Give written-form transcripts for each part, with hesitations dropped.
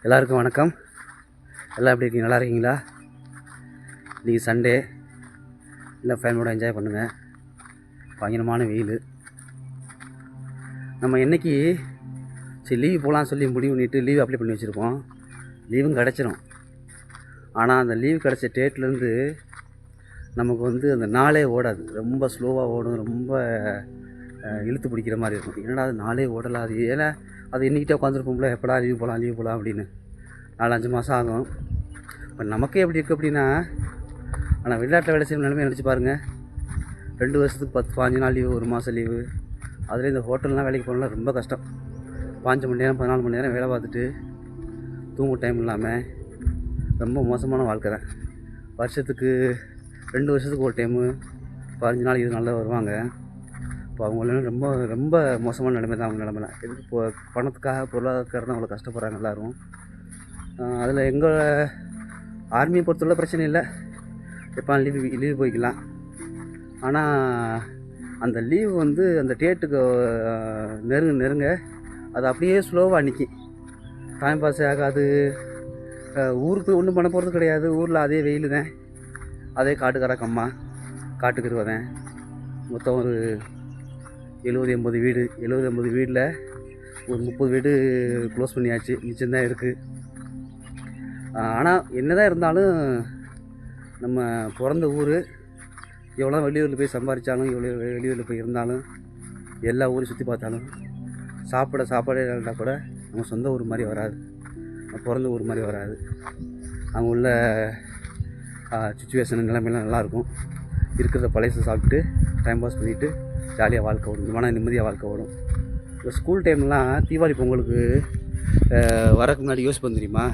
எல்லாருக்கும் வணக்கம். எல்லாம் எப்படி இருக்கீங்க? நல்லா இருக்கீங்களா? இன்றைக்கி சண்டே, இல்லை ஃபேமிலியோட என்ஜாய் பண்ணுங்கள். பயங்கரமான வெயில். நம்ம என்றைக்கு சரி லீவு போகலான்னு சொல்லி முடிவு பண்ணிவிட்டு லீவ் அப்ளை பண்ணி வச்சுருக்கோம். லீவும் கிடச்சிரும். ஆனால் அந்த லீவ் கிடச்ச டேட்லேருந்து நமக்கு அந்த நாளே ஓடாது. ரொம்ப ஸ்லோவாக ஓடும். ரொம்ப இழுத்து பிடிக்கிற மாதிரி இருக்கும். என்னடா அது நாளே ஓடலாது. ஏன்னா அது எண்ணிக்கிட்டே உட்காந்துருப்போம்ல, எப்படா லீவ் போகலாம் அப்படின்னு. 4-5 மாதம் ஆகும். இப்போ நமக்கே எப்படி இருக்குது அப்படின்னா, ஆனால் வெளிநாட்டில் வேலை செய்யணும் நிலைமை நினச்சி பாருங்கள். 2 வருஷத்துக்கு 10-15 நாள் லீவு, 1 மாதம் லீவு. அதில் இந்த ஹோட்டல்லாம் வேலைக்கு போகணும்னா ரொம்ப கஷ்டம். 5 மணி நேரம் 14 மணி நேரம் வேலை பார்த்துட்டு தூங்கும் டைம் இல்லாமல் ரொம்ப மோசமான வாழ்க்கை தான். வருஷத்துக்கு 2 வருஷத்துக்கு ஒரு டைமு 15 நாள் 20 நாளில் வருவாங்க. இப்போ அவங்களெல்லாம் ரொம்ப ரொம்ப மோசமான நிலைமை தான். அவங்க நிலைமைலாம் எதுக்கு இப்போ பணத்துக்காக பொருளாதாரத்துக்காக தான் அவ்வளோ கஷ்டப்படுறாங்க எல்லோரும். அதில் எங்கள் ஆர்மியை பொறுத்தவரை பிரச்சனை இல்லை, எப்போ லீவு போய்க்கலாம். ஆனால் அந்த லீவு அந்த டேட்டுக்கு நெருங்க அது அப்படியே ஸ்லோவாக நிற்கி டைம் பாஸ் ஆகாது. ஊருக்கு போய் ஒன்றும் பண்ண போகிறது கிடையாது. ஊரில் அதே வெயில் தான், அதே காட்டுக்கறக்கம்மா காட்டுக்கு வருவேன். மொத்தம் ஒரு 70-80 வீடு. 70-80 வீட்டில் ஒரு 30 வீடு க்ளோஸ் பண்ணியாச்சு, மிச்சம்தான் இருக்குது. ஆனால் என்ன தான் இருந்தாலும் நம்ம பிறந்த ஊர் எவ்வளோ வெளியூரில் போய் சம்பாதிச்சாலும், எவ்வளோ வெளியூரில் போய் இருந்தாலும், எல்லா ஊரையும் சுற்றி பார்த்தாலும் சாப்பாடு இருந்தால் கூட நம்ம சொந்த ஊர் மாதிரி வராது, பிறந்த ஊர் மாதிரி வராது. அங்கே உள்ள சுச்சுவேஷன் நிலைமையெல்லாம் நல்லாயிருக்கும். இருக்கிறத பழைய சாப்பிட்டு டைம் பாஸ் பண்ணிவிட்டு ஜாலியாக வாழ்க்கை ஓடும், மன நிம்மதியாக வாழ்க்கை ஓடும். இப்போ ஸ்கூல் டைம்லாம் தீபாவளி பொங்கலுக்கு வரக்கு முன்னாடி யோசிப்போம் தெரியுமா?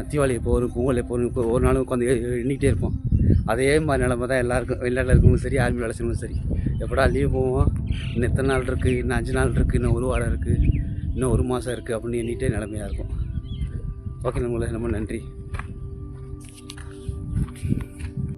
தீபாவளி எப்போ வரும், பொங்கல் எப்போ வரும், இப்போ ஒரு நாளும் உட்காந்து எண்ணிக்கிட்டே இருப்போம். அதே மாதிரி நிலமை தான் எல்லாருக்கும். வெளிநாட்டில் இருக்கவங்களும் சரி, ஆர்மி வேலை செய்யணும் சரி, எப்படா லீவ் போவோம், இன்னும் எத்தனை நாள் இருக்குது, இன்னும் 5 நாள் இருக்குது, இன்னும் 1 வாரம் இருக்குது, இன்னும் 1 மாதம் இருக்குது அப்படின்னு எண்ணிகிட்டே நிலைமையாக இருக்கும். ஓகே, நம்மளை ரொம்ப நன்றி.